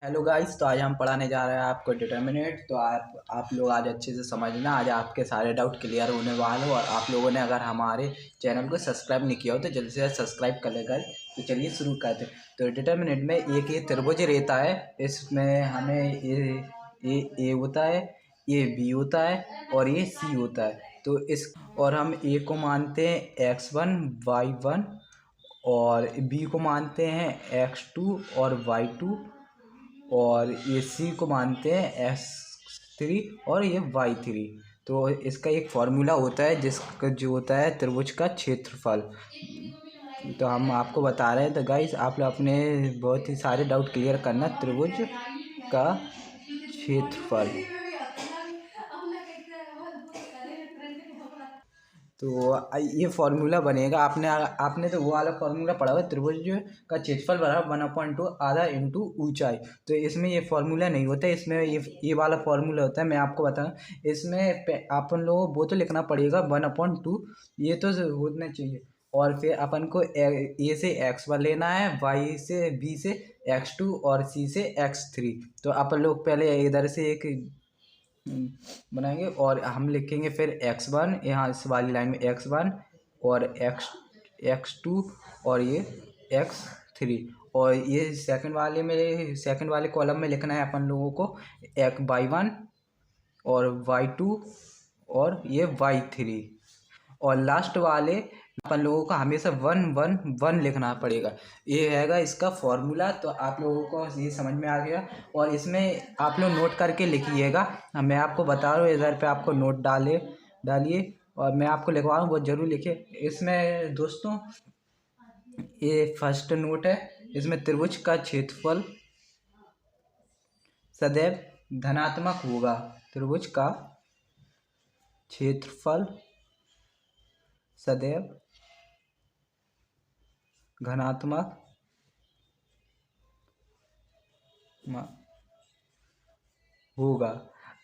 Hello guys, तो आज हम पढ़ाने जा रहे हैं आपको डिटर्मिनेंट। तो आप लोग आज अच्छे से समझना। आज आपके सारे डाउट क्लियर होने वाले हो। और आप लोगों ने अगर हमारे चैनल को सब्सक्राइब नहीं किया हो तो जल्दी से सब्सक्राइब कर लेगा। तो चलिए शुरू करते हैं। तो डिटर्मिनेंट में एक ये त्रिभुज रहता है। इसमें हमें ए होता है, ये बी होता है और ये सी होता है। तो इस और हम ए को मानते हैं x1 y1 और बी को मानते हैं x2 और y2 और ये सी को मानते हैं x3 और ये y3। तो इसका एक फॉर्मूला होता है जिसका जो होता है त्रिभुज का क्षेत्रफल। तो हम आपको बता रहे हैं। तो गाइस आप लोग अपने बहुत ही सारे डाउट क्लियर करना। त्रिभुज का क्षेत्रफल। तो ये फॉर्मूला बनेगा। आपने आपने तो वो वाला फॉर्मूला पढ़ा हुआ है, त्रिभुज का क्षेत्रफल बराबर 1/2 आधा इंटू ऊंचाई। तो इसमें ये फॉर्मूला नहीं होता है। इसमें ये वाला फॉर्मूला होता है। मैं आपको बताऊँ, इसमें अपन लोगों को वो तो लिखना पड़ेगा 1/2, ये तो होना चाहिए। और फिर अपन को ए से x1 लेना है, y से b से x2 और c से x3। तो अपन लोग पहले इधर से एक बनाएंगे और हम लिखेंगे फिर x1 यहाँ इस वाली लाइन में x1 और x2 और ये x3। और ये सेकंड वाले कॉलम में लिखना है अपन लोगों को y1 और y2 और ये y3। और लास्ट वाले अपन लोगों को हमेशा 1 1 1 लिखना पड़ेगा। ये हैगा इसका फॉर्मूला। तो आप लोगों को ये समझ में आ गया। और इसमें आप लोग नोट करके लिखिएगा। मैं आपको बता रहा हूँ, इधर पे आपको नोट डालिए और मैं आपको लिखवा रहा हूँ, बहुत जरूर लिखिए। इसमें दोस्तों ये फर्स्ट नोट है। इसमें त्रिभुज का क्षेत्रफल सदैव धनात्मक होगा। त्रिभुज का क्षेत्रफल सदैव धनात्मक होगा।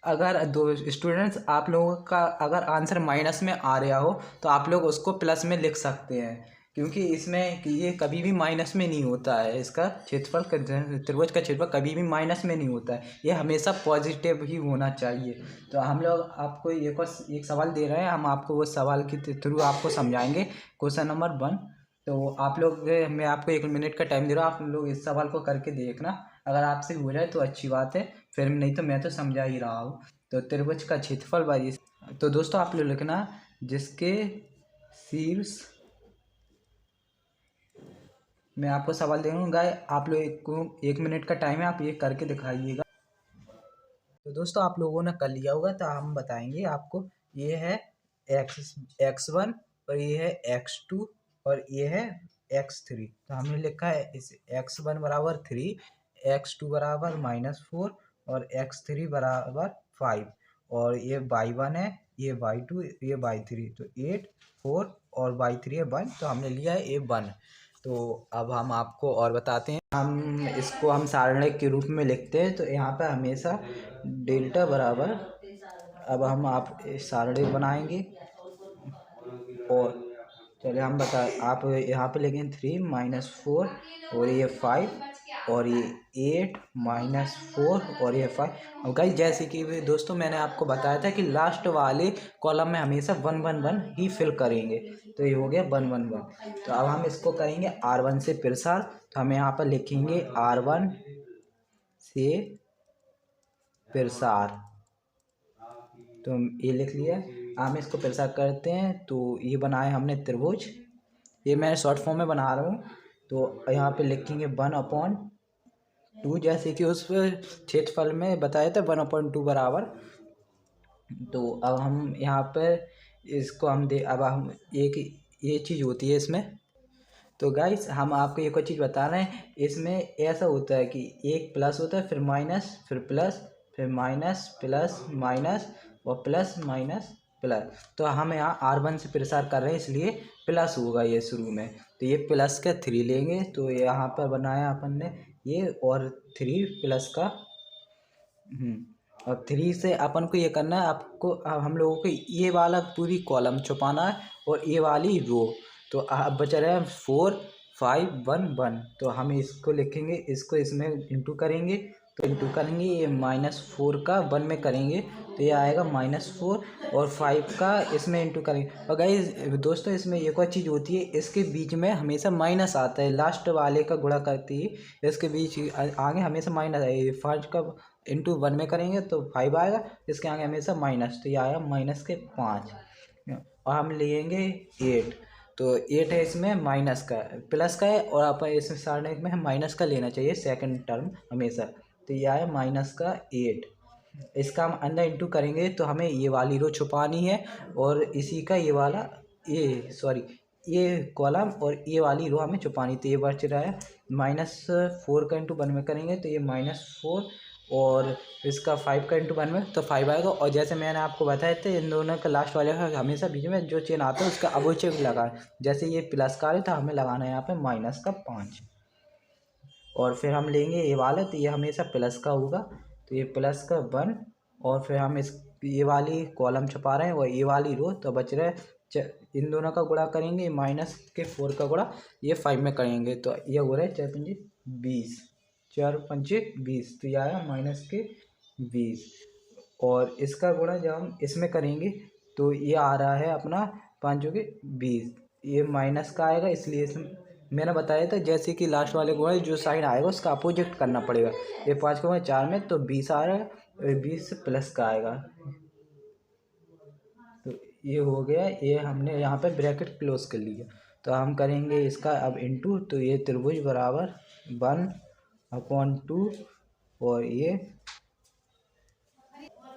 अगर दो स्टूडेंट्स आप लोगों का अगर आंसर माइनस में आ रहा हो तो आप लोग उसको प्लस में लिख सकते हैं, क्योंकि इसमें कि ये कभी भी माइनस में नहीं होता है। इसका क्षेत्रफल त्रिभुज का क्षेत्रफल कभी भी माइनस में नहीं होता है। ये हमेशा पॉजिटिव ही होना चाहिए। तो हम लोग आपको एक सवाल दे रहे हैं। हम आपको वो सवाल के थ्रू आपको समझाएंगे। Question number 1। तो आप लोग मैं आपको 1 मिनट का टाइम दे रहा हूँ। आप लोग इस सवाल को करके देखना। अगर आपसे हो जाए तो अच्छी बात है, फिर नहीं तो मैं तो समझा ही रहा हूँ। तो त्रिभुज का क्षेत्रफल बाई। तो दोस्तों आप लोग लिखना जिसके शीर्ष। मैं आपको सवाल दे दूँगा, आप लोग को 1 मिनट का टाइम है, आप ये करके दिखाइएगा। तो दोस्तों आप लोगों ने कर लिया होगा तो हम बताएंगे आपको। ये है x1 और ये है x2 और ये है x3। तो हमने लिखा है इस x1 बराबर 3, x2 बराबर -4 और x3 बराबर 5। और ये y1 है, ये y2, ये y3। तो 8 4 और y3 है 1। तो हमने लिया है ये 1। तो अब हम आपको और बताते हैं। हम इसको हम सारणिक के रूप में लिखते हैं। तो यहाँ पे हमेशा डेल्टा बराबर, अब हम आप सारणी बनाएंगे। और चलिए हम आप यहाँ पे लिखें 3 - 4 और ये 5 और ये 8 -4 और ये 5। अब गाइस जैसे कि दोस्तों मैंने आपको बताया था कि लास्ट वाले कॉलम में हमेशा 1 1 1 ही फिल करेंगे। तो ये हो गया 1 1 1। तो अब हम इसको करेंगे R1 से प्रसार। तो हम यहाँ पर लिखेंगे R1 से प्रसार। तो ये लिख लिया। हम इसको प्रसार करते हैं। तो ये बनाए हमने त्रिभुज। ये मैं शॉर्ट फॉर्म में बना रहा हूँ। तो यहाँ पे लिखेंगे 1/2, जैसे कि उस क्षेत्रफल में बताया था 1/2 बराबर। तो अब हम यहाँ पर इसको हम अब हम एक ये चीज़ होती है इसमें। तो गाइस हम आपको एक और चीज़ बता रहे हैं। इसमें ऐसा होता है कि एक प्लस होता है, फिर माइनस, फिर प्लस, फिर माइनस प्लस माइनस और प्लस माइनस प्लस। तो हम यहाँ R1 से प्रसार कर रहे हैं, इसलिए प्लस होगा ये शुरू में। तो ये प्लस का 3 लेंगे। तो यहाँ पर बनाया अपन ने ये, और 3 प्लस का और 3 से अपन को ये करना है। आपको अब हम लोगों को ये वाला पूरी कॉलम छुपाना है और ये वाली रो। तो अब बच रहे हैं 4 511। तो हम इसको लिखेंगे, इसको इसमें इंटू करेंगे, तो इंटू करेंगे ये -4 का 1 में करेंगे तो ये आएगा -4, और 5 का इसमें इंटू करेंगे। और गाइस दोस्तों इसमें एक और चीज़ होती है, इसके बीच में हमेशा माइनस आता है, लास्ट वाले का गुणा करती है इसके बीच आगे हमेशा माइनस आएगा। 5 का इंटू 1 में करेंगे तो 5 आएगा, इसके आगे हमेशा माइनस, तो ये आएगा -5। और हम लेंगे 8, तो 8 है इसमें माइनस का, प्लस का है, और आप इसमें सारे में माइनस का लेना चाहिए सेकंड टर्म हमेशा। तो ये आया -8। इसका हम अंदर इंटू करेंगे तो हमें ये वाली रो छुपानी है, और इसी का ये वाला ये कॉलम और ये वाली रो हमें छुपानी। तो ये बच रहा है -4 का इंटू 1 में करेंगे तो ये -4, और इसका 5 का इंटू 1 में तो 5 आएगा। और जैसे मैंने आपको बताया था इन दोनों का लास्ट वाले का हमेशा बीच में जो चिन्ह आता है उसका अवच्छेद लगा, जैसे ये प्लस का था हमें लगाना है यहाँ पे -5। और फिर हम लेंगे ये वाला, तो ये हमेशा प्लस का होगा, तो ये प्लस का 1, और फिर हम इस ये वाली कॉलम छुपा रहे हैं और ये वाली रो, तो बच रहा है इन दोनों का गुणा करेंगे -4 का गुणा ये 5 में करेंगे, तो ये हो रहा है 4 पंजे 20, 4 पंजे 20, तो ये आया -20। और इसका गुणा जब हम इसमें करेंगे तो ये आ रहा है अपना 5 के 20, ये माइनस का आएगा, इसलिए इसमें मैंने बताया था जैसे कि लास्ट वाले गुणा जो साइन आएगा उसका अपोजिट करना पड़ेगा। ये 5 का गुणा 4 में तो 20 आ रहा है, और 20 से प्लस का आएगा, तो ये हो गया। ये हमने यहाँ पे ब्रैकेट क्लोज कर लिया। तो हम करेंगे इसका अब इंटू, तो ये त्रिभुज बराबर 1/2, और ये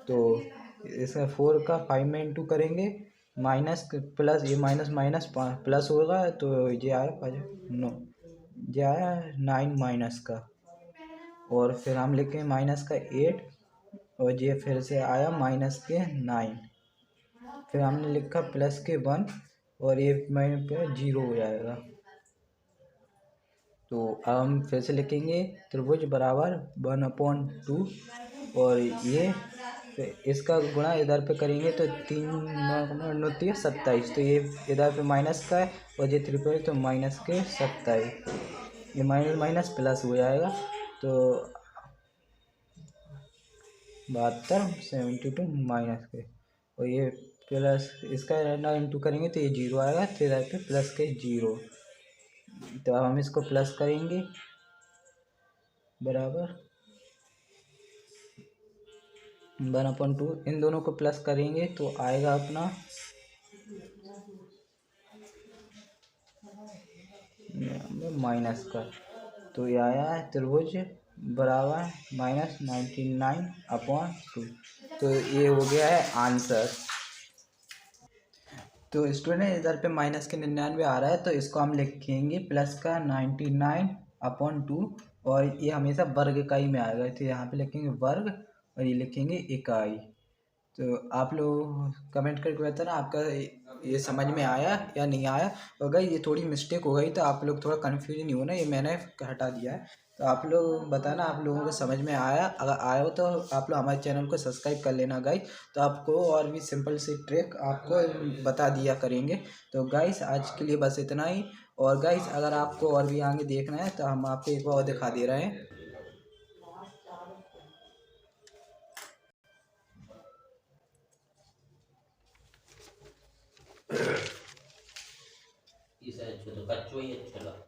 तो इसका 4 का 5 में इंटू करेंगे, माइनस प्लस, ये माइनस माइनस प्लस होगा, तो ये आया 9, ये आया 9 माइनस का, और फिर हम लिखें माइनस का 8, और ये फिर से आया माइनस के 9, फिर हमने लिखा प्लस के 1, और ये माइनस पे 0 हो जाएगा। तो अब हम फिर से लिखेंगे त्रिभुज बराबर 1/2, और ये इसका गुणा इधर पे करेंगे तो 3 9 27, तो ये इधर पे माइनस का है, और ये त्रिभुज तो माइनस के 27, ये माइनस माइनस प्लस हो जाएगा, तो 72 72 माइनस के, और ये प्लस इसका ना इंटू करेंगे तो ये 0 आएगा, तो इधर पे प्लस के 0, तो अब हम इसको प्लस करेंगे बराबर 1/2, इन दोनों को प्लस करेंगे तो आएगा अपना माइनस का, तो ये आया है त्रिभुज बराबर -99/2। तो ये हो गया है आंसर। तो स्टूडेंट इधर पे माइनस के 99 आ रहा है, तो इसको हम लिखेंगे प्लस का 99/2, और ये हमेशा वर्ग इकाई में आएगा, तो यहाँ पे लिखेंगे वर्ग, और ये लिखेंगे इकाई। तो आप लोग कमेंट करके बताना आपका ये समझ में आया या नहीं आया। अगर ये थोड़ी मिस्टेक हो गई तो आप लोग थोड़ा कन्फ्यूज नहीं होना, ये मैंने हटा दिया है, तो आप लोग बताना आप लोगों को समझ में आया। अगर आया हो तो आप लोग हमारे चैनल को सब्सक्राइब कर लेना गाइस, तो आपको और भी सिंपल सी ट्रिक आपको बता दिया करेंगे। तो गाइस आज के लिए बस इतना ही, और गाइस अगर आपको और भी आगे देखना है तो हम आपको एक बार और दिखा दे रहे हैं। इस अच्छा तो कच्चो ही अच्छा लगा।